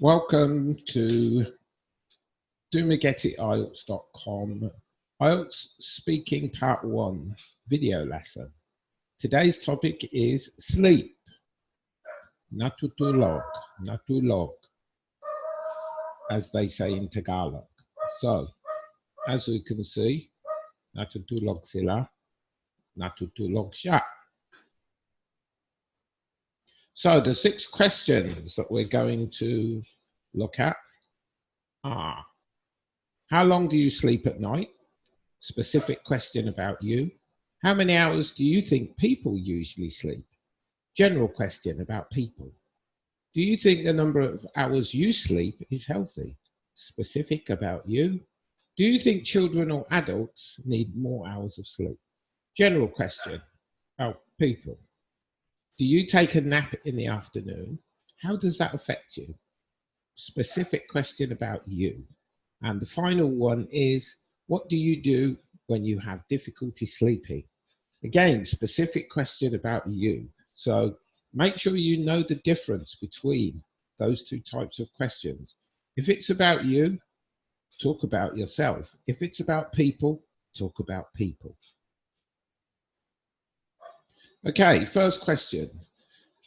Welcome to DoMagetti.IELTS.com IELTS Speaking Part 1 video lesson. Today's topic is sleep. Natutulog, as they say in Tagalog. So, as you can see, natutulog sila, natutulog siya. So, the 6 questions that we're going to look at are: how long do you sleep at night? Specific question about you. How many hours do you think people usually sleep? General question about people. Do you think the number of hours you sleep is healthy? Specific about you. Do you think children or adults need more hours of sleep? General question about people. Do you take a nap in the afternoon? How does that affect you? Specific question about you. And the final one is, what do you do when you have difficulty sleeping? Again, specific question about you. So make sure you know the difference between those two types of questions. If it's about you, talk about yourself. If it's about people, talk about people. Okay, first question.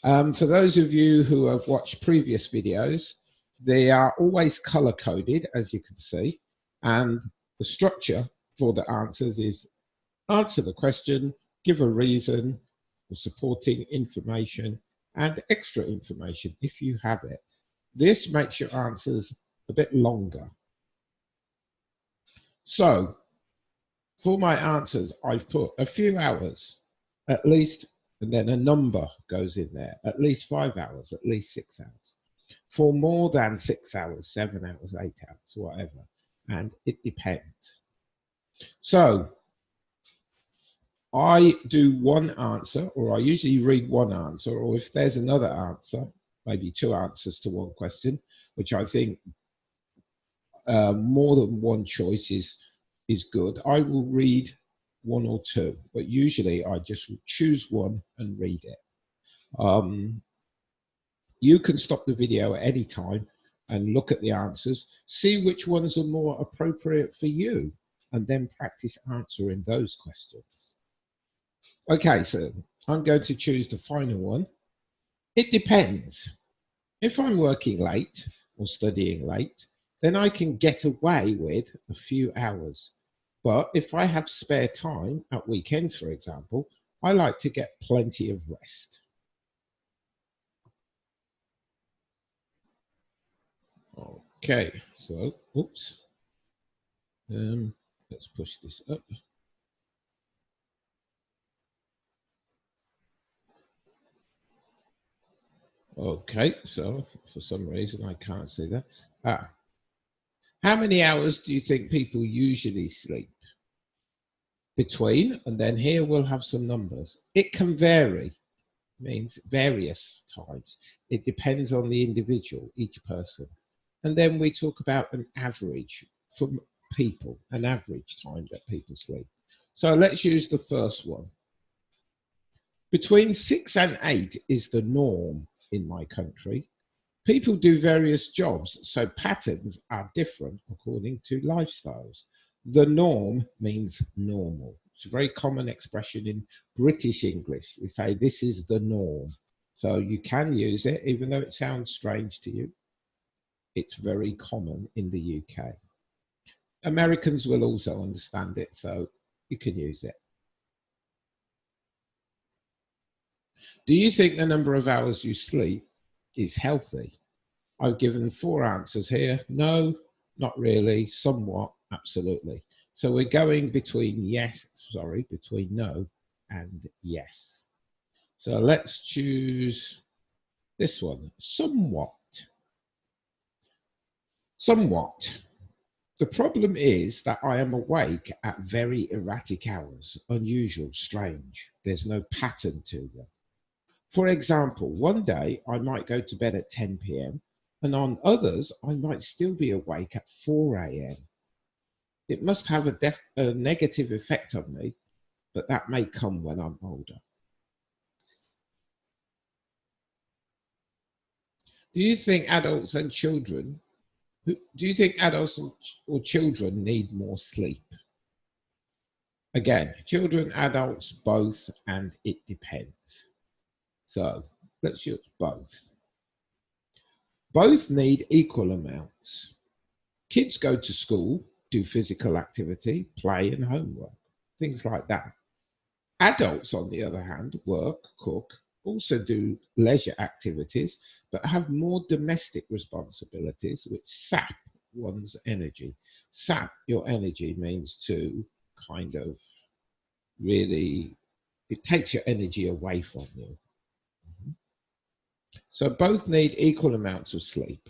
For those of you who have watched previous videos, they are always color-coded, as you can see, and the structure for the answers is answer the question, give a reason for supporting information, and extra information if you have it. This makes your answers a bit longer. So, for my answers, I've put a few hours, at least, and then a number goes in there, at least 5 hours, at least 6 hours. For more than 6 hours, 7 hours, 8 hours, whatever, and it depends. So, I do one answer, or I usually read one answer, or if there's another answer, maybe 2 answers to one question, which I think more than one choice is good, I will read 1 or 2, but usually I just choose one and read it. You can stop the video at any time and look at the answers, see which ones are more appropriate for you, and then practice answering those questions. Okay, so I'm going to choose the final one. It depends. If I'm working late or studying late, then I can get away with a few hours. But if I have spare time at weekends, for example, I like to get plenty of rest. Okay, so, oops. Let's push this up. Okay, so for some reason I can't see that. How many hours do you think people usually sleep? Between, and then here we'll have some numbers. It can vary, means various times. It depends on the individual, each person. And then we talk about an average for people, an average time that people sleep. So let's use the first one. Between 6 and 8 is the norm in my country. People do various jobs, so patterns are different according to lifestyles. The norm means normal. It's a very common expression in British English. We say this is the norm. So you can use it, even though it sounds strange to you. It's very common in the UK. Americans will also understand it, so you can use it. Do you think the number of hours you sleep is healthy? I've given 4 answers here. No, not really, somewhat, absolutely. So we're going between between no and yes. So let's choose this one, somewhat. Somewhat. The problem is that I am awake at very erratic hours, unusual, strange. There's no pattern to them. For example, one day I might go to bed at 10 p.m. and on others I might still be awake at 4 a.m. It must have a negative effect on me, but that may come when I'm older. Do you think adults and children, do you think adults or children need more sleep? Again, children, adults, both, and it depends. So let's use both. Both need equal amounts. Kids go to school, do physical activity, play and homework, things like that. Adults, on the other hand, work, cook, also do leisure activities, but have more domestic responsibilities which sap one's energy. Sap your energy means to kind of really, it takes your energy away from you. So both need equal amounts of sleep.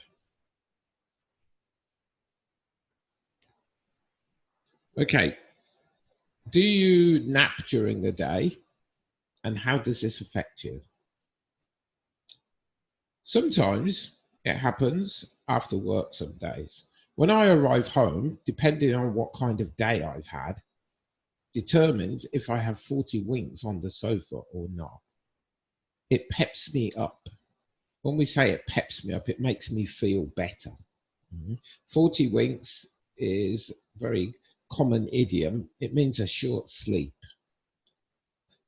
Okay, do you nap during the day? And how does this affect you? Sometimes it happens after work some days. When I arrive home, depending on what kind of day I've had, determines if I have 40 winks on the sofa or not. It peps me up. When we say it peps me up, it makes me feel better. 40 winks is a very common idiom. It means a short sleep.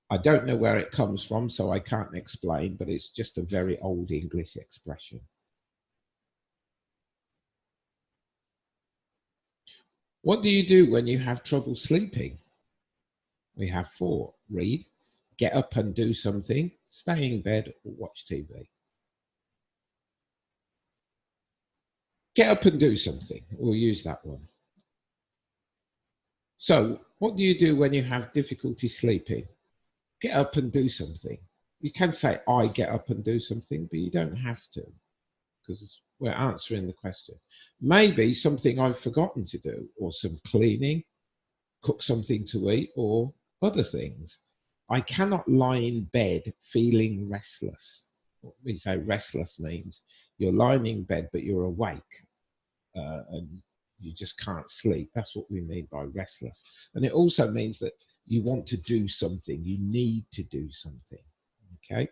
I don't know where it comes from, so I can't explain, but it's just a very old English expression. What do you do when you have trouble sleeping? We have 4. Read, get up and do something, stay in bed, or watch TV. Get up and do something. We'll use that one. So, what do you do when you have difficulty sleeping? Get up and do something. You can say, I get up and do something, but you don't have to, because we're answering the question. Maybe something I've forgotten to do, or some cleaning, cook something to eat, or other things. I cannot lie in bed feeling restless. What we say restless means you're lying in bed, but you're awake and you just can't sleep. That's what we mean by restless. And it also means that you want to do something, you need to do something. Okay,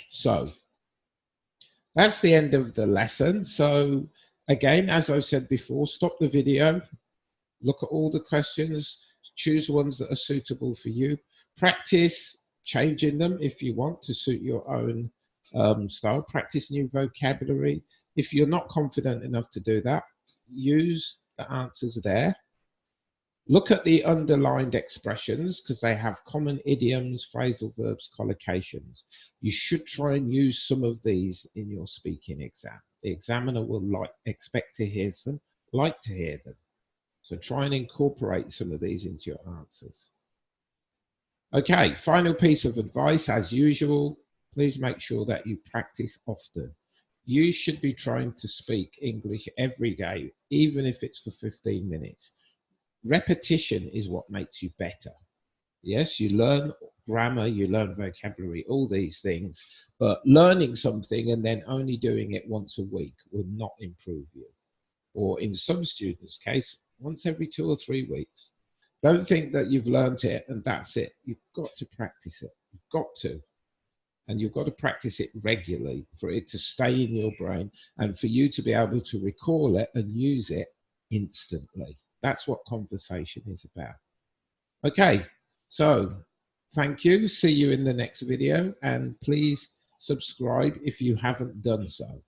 so that's the end of the lesson. So again, as I said before, stop the video, look at all the questions, choose ones that are suitable for you, practice changing them if you want to suit your own style, practice new vocabulary. If you're not confident enough to do that, use the answers there. Look at the underlined expressions because they have common idioms, phrasal verbs, collocations. You should try and use some of these in your speaking exam. The examiner will expect to hear some, like to hear them. So try and incorporate some of these into your answers. Okay, final piece of advice, as usual, please make sure that you practice often. You should be trying to speak English every day, even if it's for 15 minutes. Repetition is what makes you better. Yes, you learn grammar, you learn vocabulary, all these things, but learning something and then only doing it once a week will not improve you. Or in some students' case, once every 2 or 3 weeks. Don't think that you've learned it and that's it. You've got to practice it. You've got to. And you've got to practice it regularly for it to stay in your brain and for you to be able to recall it and use it instantly. That's what conversation is about. Okay, so thank you. See you in the next video and please subscribe if you haven't done so.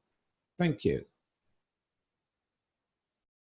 Thank you.